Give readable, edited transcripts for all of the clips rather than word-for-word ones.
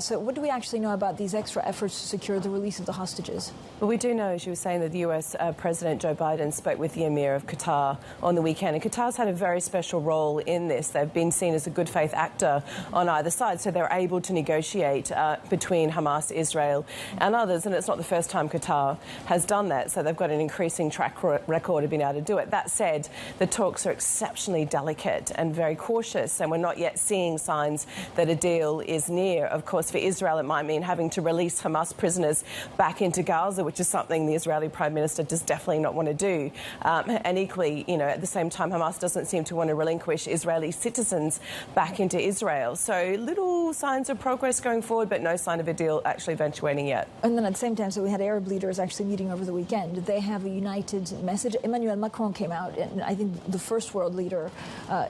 So what do we actually know about these extra efforts to secure the release of the hostages? Well, we do know, as you were saying, that the US President Joe Biden spoke with the Emir of Qatar on the weekend, and Qatar's had a very special role in this. They've been seen as a good faith actor on either side, so they're able to negotiate between Hamas, Israel and others, and it's not the first time Qatar has done that, so they've got an increasing track record of being able to do it. That said, the talks are exceptionally delicate and very cautious, and we're not yet seeing signs that a deal is near. Of course, for Israel, it might mean having to release Hamas prisoners back into Gaza, which is something the Israeli Prime Minister does definitely not want to do. And equally, at the same time, Hamas doesn't seem to want to relinquish Israeli citizens back into Israel. So little signs of progress going forward, but no sign of a deal actually eventuating yet. And then at the same time, so we had Arab leaders actually meeting over the weekend. They have a united message. Emmanuel Macron came out, and I think the first world leader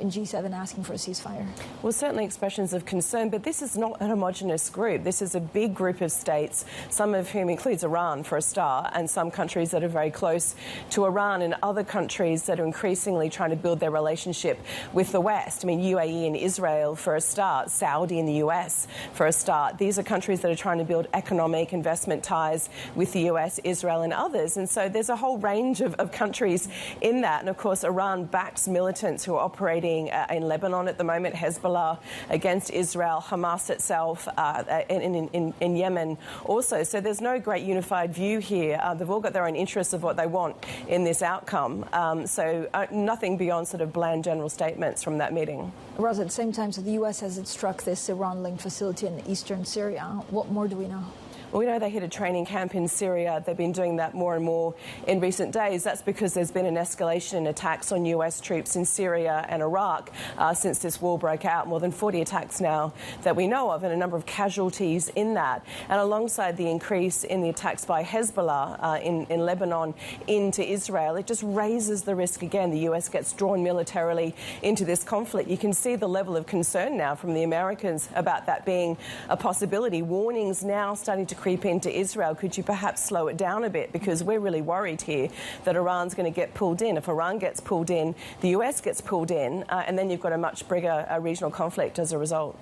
in G7 asking for a ceasefire. Well, certainly expressions of concern, but this is not a homogenous group. This is a big group of states, some of whom includes Iran for a start, and some countries that are very close to Iran, and other countries that are increasingly trying to build their relationship with the West. I mean, UAE and Israel for a start, Saudi and the US for a start. These are countries that are trying to build economic investment ties with the US, Israel and others. And so there's a whole range of countries in that. And of course, Iran backs militants who are operating in Lebanon at the moment, Hezbollah against Israel, Hamas itself in Yemen also. So there's no great unified view here. They've all got their own interests of what they want in this outcome. So nothing beyond sort of bland general statements from that meeting. Rosa, at the same time, so the US has struck this Iran-linked facility in eastern Syria. What more do we know? Well, we know they hit a training camp in Syria. They've been doing that more and more in recent days. That's because there's been an escalation in attacks on US troops in Syria and Iraq since this war broke out. More than 40 attacks now that we know of, and a number of casualties in that. And alongside the increase in the attacks by Hezbollah in Lebanon into Israel, it just raises the risk again. The US gets drawn militarily into this conflict. You can see the level of concern now from the Americans about that being a possibility. Warnings now starting to creep into Israel. Could you perhaps slow it down a bit? Because we're really worried here that Iran's going to get pulled in. If Iran gets pulled in, the US gets pulled in, and then you've got a much bigger regional conflict as a result.